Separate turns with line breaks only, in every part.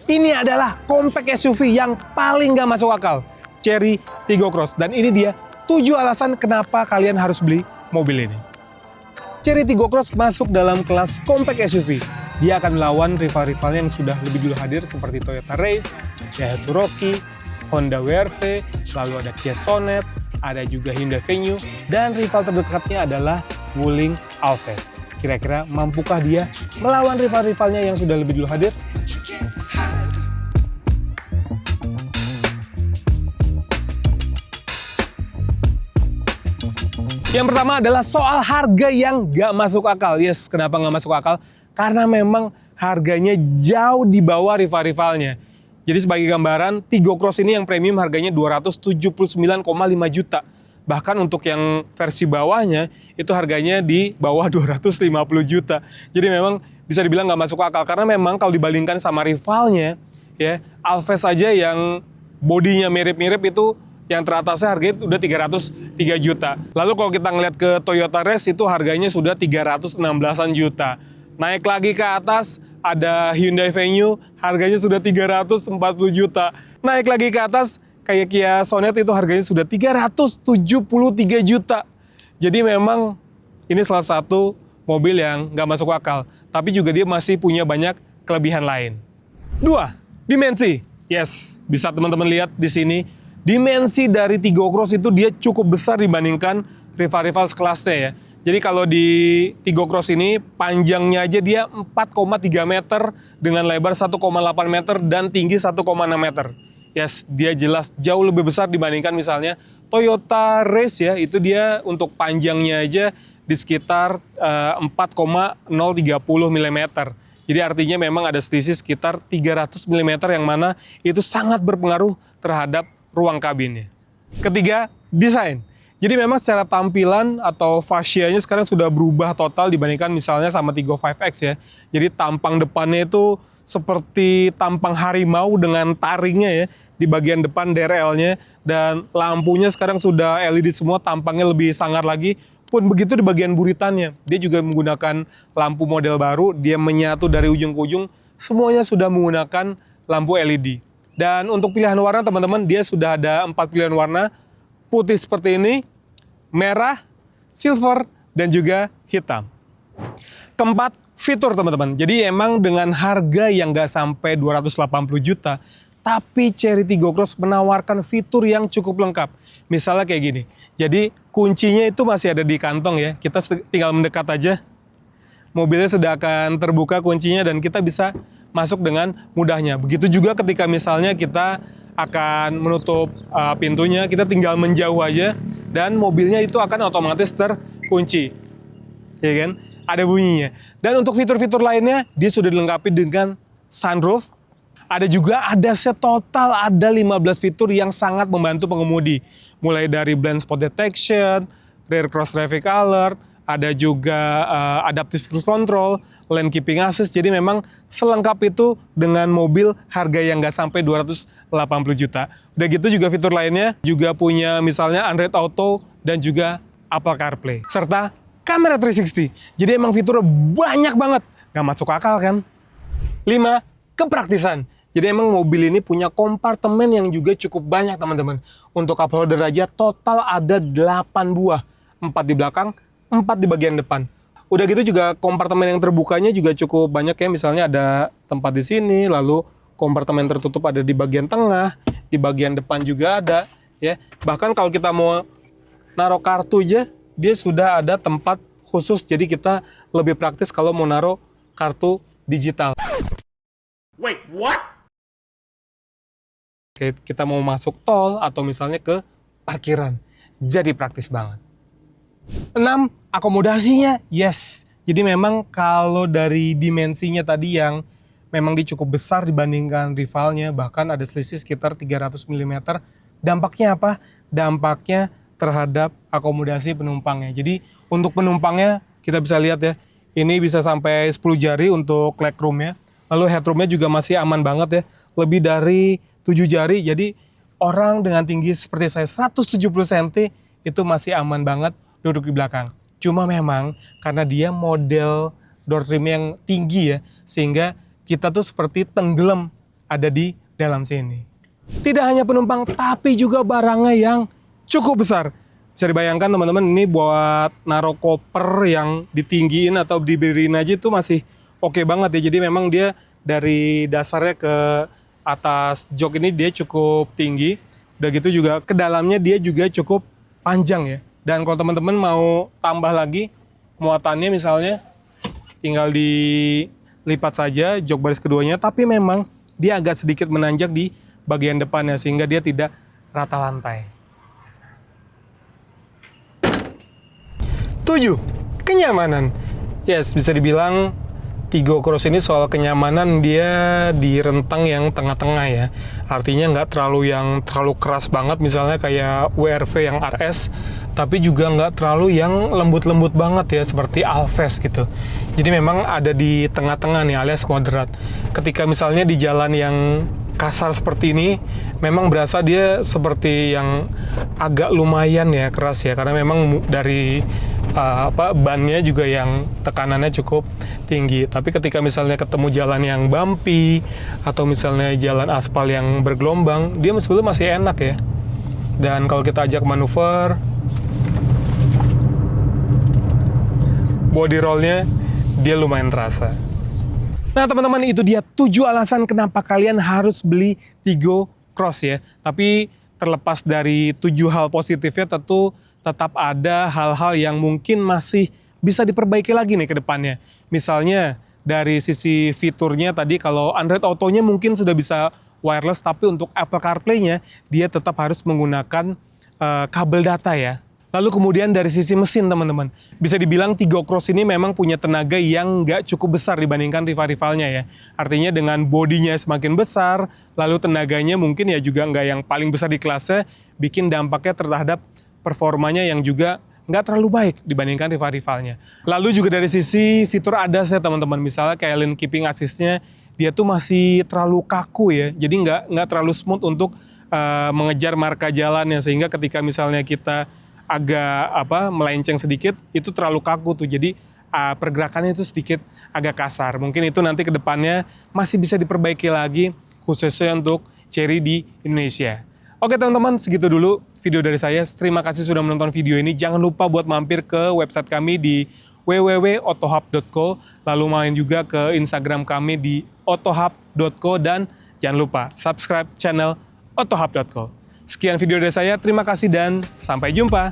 Ini adalah compact SUV yang paling nggak masuk akal, Chery Tiggo Cross. Dan ini dia 7 alasan kenapa kalian harus beli mobil ini. Chery Tiggo Cross masuk dalam kelas compact SUV. Dia akan melawan rival-rivalnya yang sudah lebih dulu hadir seperti Toyota Race, Daihatsu Rocky, Honda WRV, lalu ada Kia Sonet, ada juga Hyundai Venue, dan rival terdekatnya adalah Wuling Alves. Kira-kira mampukah dia melawan rival-rivalnya yang sudah lebih dulu hadir? Yang pertama adalah soal harga yang nggak masuk akal. Yes, kenapa nggak masuk akal? Karena memang harganya jauh di bawah rival-rivalnya. Jadi sebagai gambaran, Tiggo Cross ini yang premium harganya 279,5 juta. Bahkan untuk yang versi bawahnya, itu harganya di bawah 250 juta. Jadi memang bisa dibilang nggak masuk akal. Karena memang kalau dibandingkan sama rivalnya, ya Alves aja yang bodinya mirip-mirip itu, yang teratasnya harganya udah 303 juta. Lalu kalau kita ngeliat ke Toyota Race itu harganya sudah 316-an juta. Naik lagi ke atas ada Hyundai Venue, harganya sudah 340 juta. Naik lagi ke atas kayak Kia Sonet itu harganya sudah 373 juta. Jadi memang ini salah satu mobil yang nggak masuk akal. Tapi juga dia masih punya banyak kelebihan lain. 2. Dimensi. Yes, bisa teman-teman lihat di sini. Dimensi dari Tiggo Cross itu dia cukup besar dibandingkan rival-rival sekelasnya ya. Jadi kalau di Tiggo Cross ini panjangnya aja dia 4,3 meter dengan lebar 1,8 meter dan tinggi 1,6 meter. Yes, dia jelas jauh lebih besar dibandingkan misalnya Toyota Race ya. Itu dia untuk panjangnya aja di sekitar 4,030 mm. Jadi artinya memang ada selisih sekitar 300 mm yang mana itu sangat berpengaruh terhadap ruang kabinnya. Ketiga, desain. Jadi memang secara tampilan atau fasianya sekarang sudah berubah total dibandingkan misalnya sama Tiggo 5X ya. Jadi tampang depannya itu seperti tampang harimau dengan taringnya ya di bagian depan DRL-nya, dan lampunya sekarang sudah LED semua, tampangnya lebih sangar lagi. Pun begitu di bagian buritannya, dia juga menggunakan lampu model baru, dia menyatu dari ujung ke ujung, semuanya sudah menggunakan lampu LED. Dan untuk pilihan warna teman-teman, dia sudah ada 4 pilihan warna, putih seperti ini, merah, silver, dan juga hitam. Keempat, fitur teman-teman. Jadi emang dengan harga yang nggak sampai 280 juta, tapi Chery Tiggo Cross menawarkan fitur yang cukup lengkap. Misalnya kayak gini, jadi kuncinya itu masih ada di kantong ya, kita tinggal mendekat aja, mobilnya sudah akan terbuka kuncinya dan kita bisa masuk dengan mudahnya. Begitu juga ketika misalnya kita akan menutup pintunya, kita tinggal menjauh aja dan mobilnya itu akan otomatis terkunci, ya kan? Ada bunyinya. Dan untuk fitur-fitur lainnya, dia sudah dilengkapi dengan sunroof. Ada juga set total ada 15 fitur yang sangat membantu pengemudi. Mulai dari blind spot detection, rear cross traffic alert, ada juga adaptive cruise control, lane keeping assist. Jadi memang selengkap itu dengan mobil harga yang nggak sampai 280 juta. Udah gitu juga fitur lainnya juga punya misalnya Android Auto dan juga Apple CarPlay. Serta kamera 360. Jadi emang fiturnya banyak banget. Nggak masuk akal kan? 5. Kepraktisan. Jadi emang mobil ini punya kompartemen yang juga cukup banyak teman-teman. Untuk cup holder aja total ada 8 buah. 4 di belakang, 4 di bagian depan. Udah gitu juga kompartemen yang terbukanya juga cukup banyak ya. Misalnya ada tempat di sini, lalu kompartemen tertutup ada di bagian tengah, di bagian depan juga ada ya. Bahkan kalau kita mau naruh kartu aja, dia sudah ada tempat khusus. Jadi kita lebih praktis kalau mau naruh kartu digital.
Wait, what?
Kita mau masuk tol atau misalnya ke parkiran. Jadi praktis banget. 6. Akomodasinya, yes. Jadi memang kalau dari dimensinya tadi yang memang dia cukup besar dibandingkan rivalnya, bahkan ada selisih sekitar 300 mm. Dampaknya apa? Dampaknya terhadap akomodasi penumpangnya. Jadi untuk penumpangnya kita bisa lihat ya, ini bisa sampai 10 jari untuk legroomnya. Lalu headroomnya juga masih aman banget ya, lebih dari 7 jari. Jadi orang dengan tinggi seperti saya 170 cm itu masih aman banget duduk di belakang. Cuma memang karena dia model door trim yang tinggi ya, sehingga kita tuh seperti tenggelam ada di dalam sini. Tidak hanya penumpang, tapi juga barangnya yang cukup besar. Bisa dibayangkan teman-teman, ini buat naruh koper yang ditinggiin atau diberiin aja itu masih oke banget ya. Jadi memang dia dari dasarnya ke atas jok ini dia cukup tinggi. Udah gitu juga ke dalamnya dia juga cukup panjang ya. Dan kalau teman-teman mau tambah lagi muatannya misalnya, tinggal dilipat saja jok baris keduanya, tapi memang dia agak sedikit menanjak di bagian depannya sehingga dia tidak rata lantai. 7. Kenyamanan. Yes, bisa dibilang Tigo Cross ini soal kenyamanan dia di rentang yang tengah-tengah ya. Artinya nggak terlalu keras banget misalnya kayak WRV yang RS, tapi juga nggak terlalu yang lembut-lembut banget ya seperti Alves gitu. Jadi memang ada di tengah-tengah nih alias moderat. Ketika misalnya di jalan yang kasar seperti ini, memang berasa dia seperti yang agak lumayan ya keras ya, karena memang dari bannya juga yang tekanannya cukup tinggi. Tapi ketika misalnya ketemu jalan yang bumpy atau misalnya jalan aspal yang bergelombang, dia sebetulnya masih enak ya. Dan kalau kita ajak manuver, body rollnya dia lumayan terasa. Nah teman-teman, itu dia 7 alasan kenapa kalian harus beli Tigo Cross ya. Tapi terlepas dari 7 hal positifnya, tentu tetap ada hal-hal yang mungkin masih bisa diperbaiki lagi nih ke depannya. Misalnya dari sisi fiturnya tadi, kalau Android Auto-nya mungkin sudah bisa wireless, tapi untuk Apple CarPlay-nya dia tetap harus menggunakan kabel data ya. Lalu kemudian dari sisi mesin teman-teman, bisa dibilang Tigo Cross ini memang punya tenaga yang nggak cukup besar dibandingkan rival-rivalnya ya. Artinya dengan bodinya semakin besar, lalu tenaganya mungkin ya juga nggak yang paling besar di kelasnya, bikin dampaknya terhadap performanya yang juga nggak terlalu baik dibandingkan rival-rivalnya. Lalu juga dari sisi fitur ADAS ya teman-teman, misalnya kayak lane keeping assist-nya, dia tuh masih terlalu kaku ya, jadi nggak terlalu smooth untuk mengejar marka jalannya, sehingga ketika misalnya kita agak melenceng sedikit, itu terlalu kaku tuh, jadi pergerakannya itu sedikit agak kasar. Mungkin itu nanti ke depannya masih bisa diperbaiki lagi, khususnya untuk Chery di Indonesia. Oke teman-teman, segitu dulu video dari saya. Terima kasih sudah menonton video ini. Jangan lupa buat mampir ke website kami di www.otohub.co, lalu main juga ke Instagram kami di otohub.co, dan jangan lupa subscribe channel otohub.co. Sekian video dari saya, terima kasih dan sampai jumpa.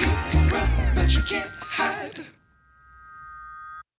You can run, but you can't